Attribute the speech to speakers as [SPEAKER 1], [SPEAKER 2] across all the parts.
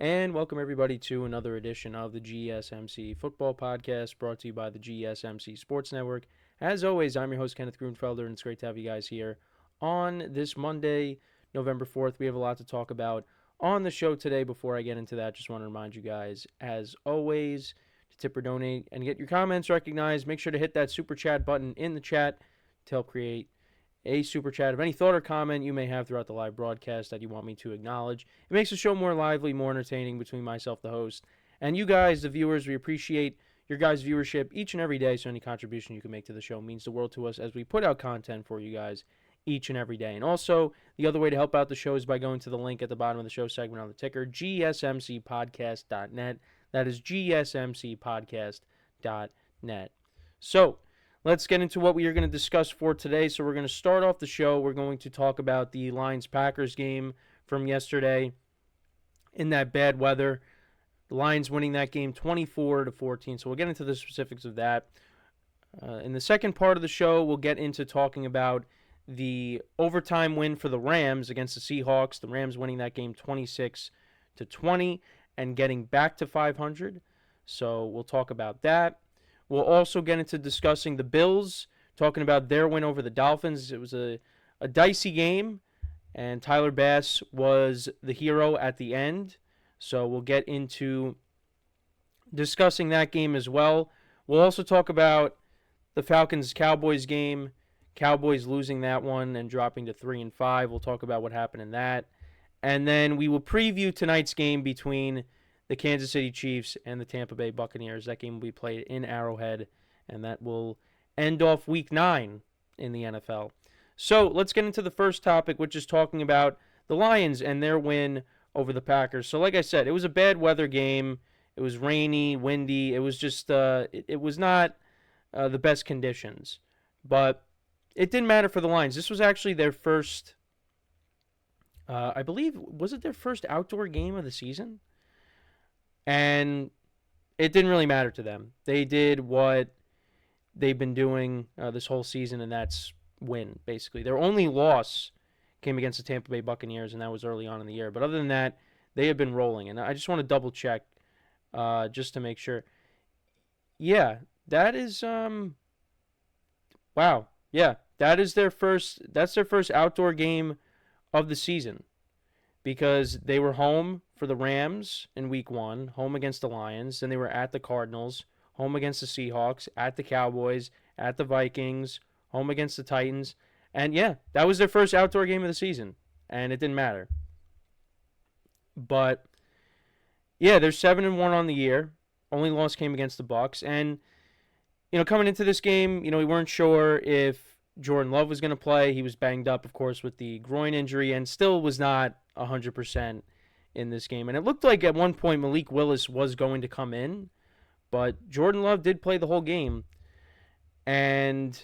[SPEAKER 1] And welcome everybody to another edition of the GSMC Football Podcast, brought to you by the GSMC Sports Network. As always, I'm your host, Kenneth, and it's great to have you guys here on this Monday, November 4th. We have a lot to talk about on the show today. Before I get into that, just want to remind you guys, as always, to tip or donate and get your comments recognized. Make sure to hit that super chat button in the chat to help create a super chat of any thought or comment you may have throughout the live broadcast that you want me to acknowledge. It makes the show more lively, more entertaining between myself, the host, and you guys, the viewers. We appreciate your guys' viewership each and every day, so any contribution you can make to the show means the world to us as we put out content for you guys each and every day. And also, the other way to help out the show is by going to the link at the bottom of the show segment on the ticker, GSMCPodcast.net. That is GSMCPodcast.net. So, let's get into what we are going to discuss for today. So we're going to start off the show. We're going to talk about the Lions-Packers game from yesterday in that bad weather. The Lions winning that game 24-14. So we'll get into the specifics of that. In the second part of the show, we'll get into talking about the overtime win for the Rams against the Seahawks. The Rams winning that game 26-20 and getting back to 500. So we'll talk about that. We'll also get into discussing the Bills, talking about their win over the Dolphins. It was a dicey game, and Tyler Bass was the hero at the end. So we'll get into discussing that game as well. We'll also talk about the Falcons-Cowboys game, Cowboys losing that one and dropping to 3-5. We'll talk about what happened in that. And then we will preview tonight's game between the Kansas City Chiefs and the Tampa Bay Buccaneers. That game will be played in Arrowhead, and that will end off Week 9 in the NFL. So let's get into the first topic, which is talking about the Lions and their win over the Packers. So like I said, it was a bad weather game. It was rainy, windy. It was just, it was not the best conditions. But it didn't matter for the Lions. This was actually their first, I believe, was it their first outdoor game of the season? And it didn't really matter to them. They did what they've been doing this whole season, and that's win, basically. Their only loss came against the Tampa Bay Buccaneers, and that was early on in the year. But other than that, they have been rolling. And I just want to double-check just to make sure. Yeah, that is wow. Yeah, that's their first outdoor game of the season, because they were home for the Rams in Week 1, home against the Lions. Then they were at the Cardinals, home against the Seahawks, at the Cowboys, at the Vikings, home against the Titans. And yeah, that was their first outdoor game of the season, and it didn't matter. But yeah, they're 7-1 on the year. Only loss came against the Bucs. And coming into this game, we weren't sure if Jordan Love was going to play. He was banged up, of course, with the groin injury, and still was not 100% in this game. And it looked like at one point Malik Willis was going to come in, but Jordan Love did play the whole game. And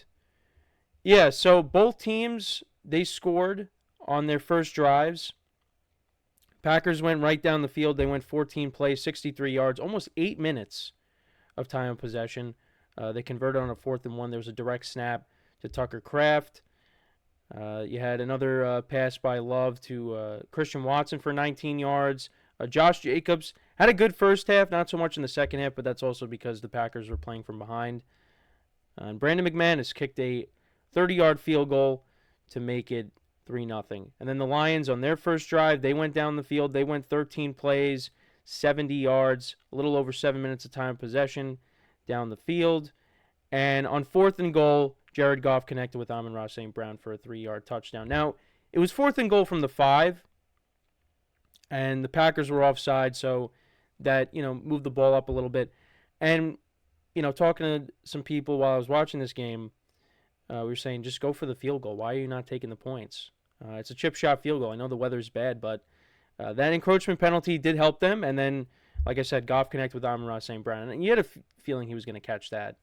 [SPEAKER 1] yeah, so both teams, they scored on their first drives. Packers went right down the field. They went 14 plays, 63 yards, almost 8 minutes of time of possession. They converted on a 4th and 1. There was a direct snap to Tucker Kraft. You had another pass by Love to Christian Watson for 19 yards. Josh Jacobs had a good first half, not so much in the second half, but that's also because the Packers were playing from behind. And Brandon McManus kicked a 30-yard field goal to make it 3-0. And then the Lions, on their first drive, they went down the field. They went 13 plays, 70 yards, a little over 7 minutes of time of possession down the field. And on 4th and goal, Jared Goff connected with AmonRaSt.Brown for a 3-yard touchdown. Now, it was 4th and goal from the 5, and the Packers were offside, so that, moved the ball up a little bit. And, talking to some people while I was watching this game, we were saying, just go for the field goal. Why are you not taking the points? It's a chip shot field goal. I know the weather's bad, but that encroachment penalty did help them. And then, like I said, Goff connected with AmonRaSt.Brown. And you had a feeling he was going to catch that.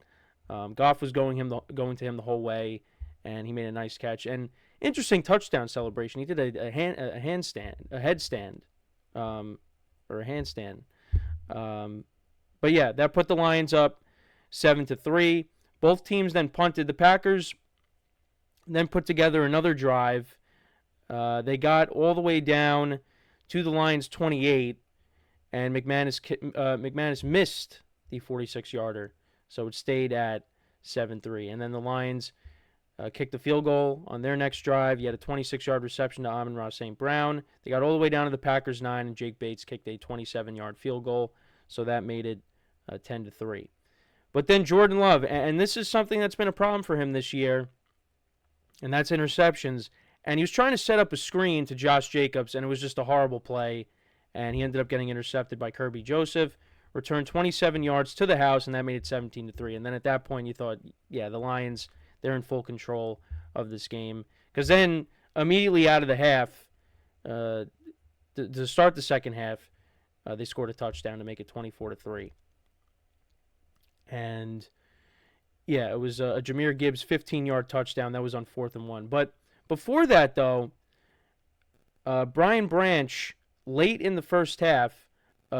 [SPEAKER 1] Goff was going to him the whole way, and he made a nice catch. And interesting touchdown celebration. He did a headstand. But yeah, that put the Lions up 7-3. Both teams then punted. The Packers then put together another drive. They got all the way down to the Lions 28, and McManus missed the 46-yarder, so it stayed at 7-3. And then the Lions kicked the field goal on their next drive. You had a 26-yard reception to AmonRaSt.Brown. They got all the way down to the Packers 9, and Jake Bates kicked a 27-yard field goal, so that made it 10-3. But then Jordan Love, and this is something that's been a problem for him this year, and that's interceptions. And he was trying to set up a screen to Josh Jacobs, and it was just a horrible play. And he ended up getting intercepted by Kirby Joseph, returned 27 yards to the house, and that made it 17-3. And then at that point, you thought, yeah, the Lions, they're in full control of this game. Because then immediately out of the half, to start the second half, they scored a touchdown to make it 24-3. And yeah, it was a Jahmyr Gibbs 15-yard touchdown. That was on 4th and 1. But before that, though, Brian Branch, late in the first half,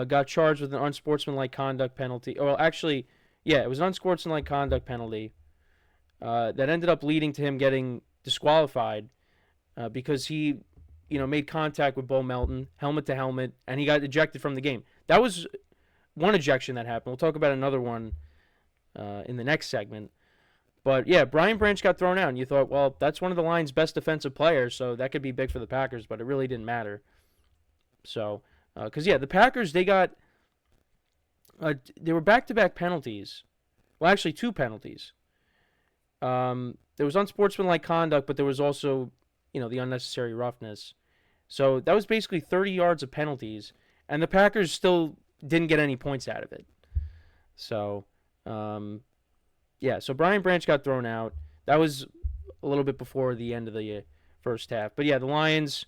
[SPEAKER 1] got charged with an unsportsmanlike conduct penalty. Well, actually, yeah, it was an unsportsmanlike conduct penalty that ended up leading to him getting disqualified because he, made contact with Bo Melton, helmet to helmet, and he got ejected from the game. That was one ejection that happened. We'll talk about another one in the next segment. But, yeah, Brian Branch got thrown out, and you thought, well, that's one of the Lions' best defensive players, so that could be big for the Packers, but it really didn't matter. So, because, the Packers, they were back-to-back penalties. Well, actually, 2 penalties. There was unsportsmanlike conduct, but there was also, the unnecessary roughness. So that was basically 30 yards of penalties, and the Packers still didn't get any points out of it. So, so Brian Branch got thrown out. That was a little bit before the end of the first half. But, yeah, the Lions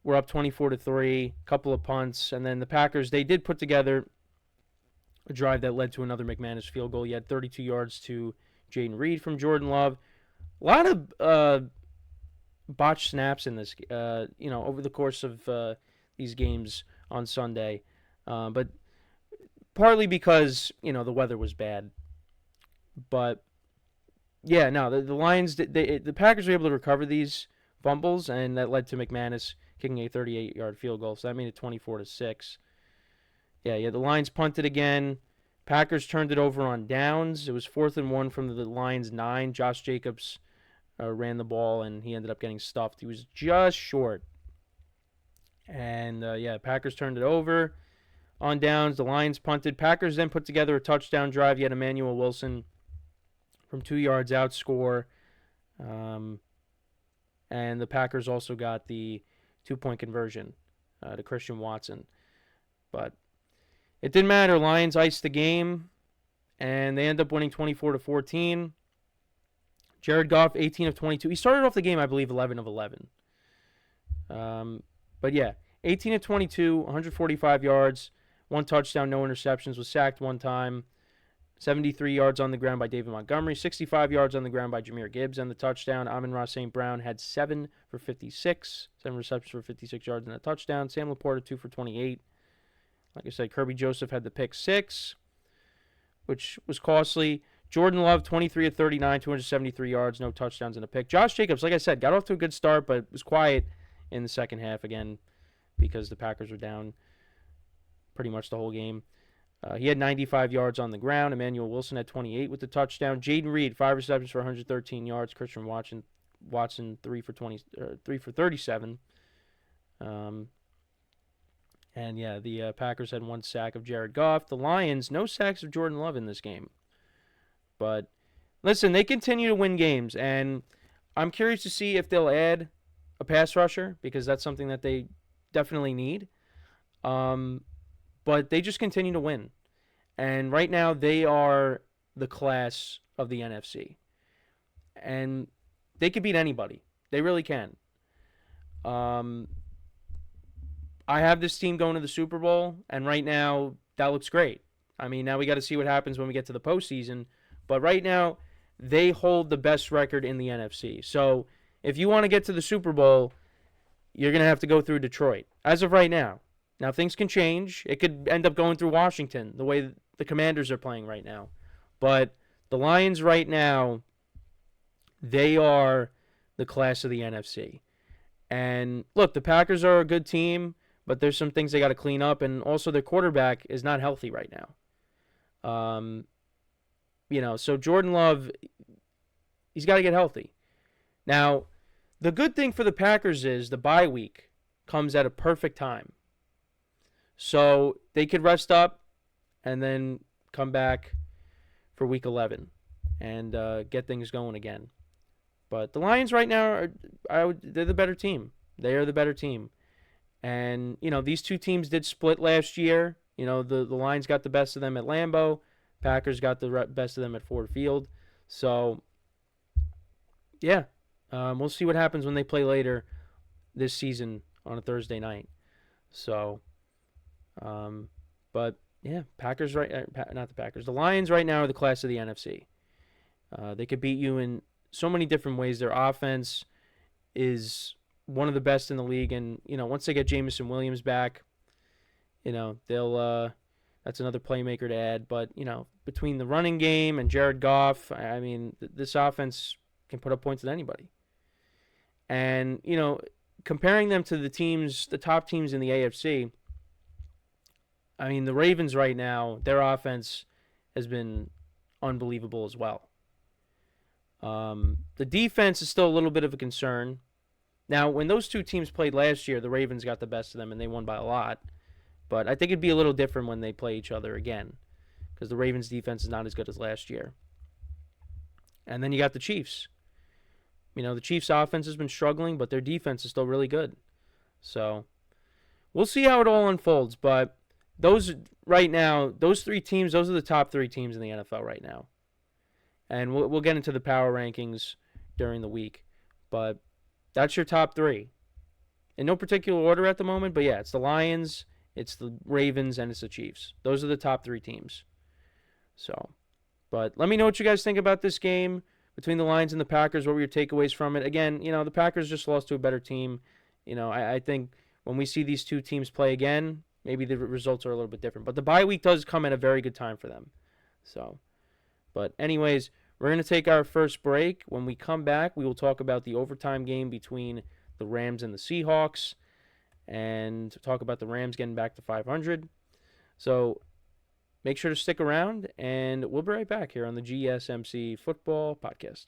[SPEAKER 1] were up 24-3, couple of punts, and then the Packers, they did put together a drive that led to another McManus field goal. He had 32 yards to Jaden Reed from Jordan Love. A lot of botched snaps in this, over the course of these games on Sunday. But partly because, the weather was bad. But, yeah, no, the Lions, the Packers were able to recover these fumbles, and that led to McManus kicking a 38-yard field goal. So that made it 24-6. Yeah, the Lions punted again. Packers turned it over on downs. It was 4th and 1 from the Lions' 9. Josh Jacobs ran the ball, and he ended up getting stuffed. He was just short. And, Packers turned it over on downs. The Lions punted. Packers then put together a touchdown drive. You had Emmanuel Wilson from 2 yards out score. And the Packers also got the 2-point conversion to Christian Watson. But it didn't matter. Lions iced the game, and they end up winning 24-14. Jared Goff, 18 of 22. He started off the game, I believe, 11 of 11. But, yeah, 18 of 22, 145 yards, 1 touchdown, no interceptions, was sacked 1 time. 73 yards on the ground by David Montgomery, 65 yards on the ground by Jahmyr Gibbs, and the touchdown. AmonRaSt.Brown had 7 for 56, 7 receptions for 56 yards and a touchdown. Sam Laporta, 2 for 28. Like I said, Kirby Joseph had the pick 6, which was costly. Jordan Love, 23 of 39, 273 yards, no touchdowns and a pick. Josh Jacobs, like I said, got off to a good start, but was quiet in the second half again because the Packers were down pretty much the whole game. He had 95 yards on the ground. Emmanuel Wilson had 28 with the touchdown. Jaden Reed, 5 receptions for 113 yards. Christian Watson 3 for 37. And yeah, the Packers had 1 sack of Jared Goff. The Lions, no sacks of Jordan Love in this game. But listen, they continue to win games, and I'm curious to see if they'll add a pass rusher, because that's something that they definitely need. But they just continue to win. And right now, they are the class of the NFC. And they could beat anybody. They really can. I have this team going to the Super Bowl, and right now, that looks great. I mean, now we got to see what happens when we get to the postseason. But right now, they hold the best record in the NFC. So if you want to get to the Super Bowl, you're going to have to go through Detroit. As of right now. Now, things can change. It could end up going through Washington, the way the Commanders are playing right now. But the Lions right now, they are the class of the NFC. And, look, the Packers are a good team, but there's some things they got to clean up, and also their quarterback is not healthy right now. So Jordan Love, he's got to get healthy. Now, the good thing for the Packers is the bye week comes at a perfect time. So they could rest up and then come back for week 11 and get things going again. But the Lions right now, they're the better team. They are the better team. And, these two teams did split last year. The Lions got the best of them at Lambeau. Packers got the best of them at Ford Field. So, yeah, we'll see what happens when they play later this season on a Thursday night. So, but, yeah, Packers not the Packers. The Lions right now are the class of the NFC. They could beat you in so many different ways. Their offense is one of the best in the league, and once they get Jameson Williams back, they'll that's another playmaker to add. But between the running game and Jared Goff, I mean, this offense can put up points with anybody. And comparing them to the top teams in the AFC, I mean, the Ravens right now, their offense has been unbelievable as well. The defense is still a little bit of a concern. Now, when those two teams played last year, the Ravens got the best of them and they won by a lot. But I think it'd be a little different when they play each other again, because the Ravens' defense is not as good as last year. And then you got the Chiefs. The Chiefs' offense has been struggling, but their defense is still really good. So we'll see how it all unfolds. But those three teams, those are the top three teams in the NFL right now. And we'll get into the power rankings during the week. But that's your top three. In no particular order at the moment, but yeah, it's the Lions, it's the Ravens, and it's the Chiefs. Those are the top three teams. So, but let me know what you guys think about this game between the Lions and the Packers. What were your takeaways from it? Again, the Packers just lost to a better team. I think when we see these two teams play again, maybe the results are a little bit different. But the bye week does come at a very good time for them. So, but anyways, we're going to take our first break. When we come back, we will talk about the overtime game between the Rams and the Seahawks and talk about the Rams getting back to 500. So make sure to stick around, and we'll be right back here on the GSMC Football Podcast.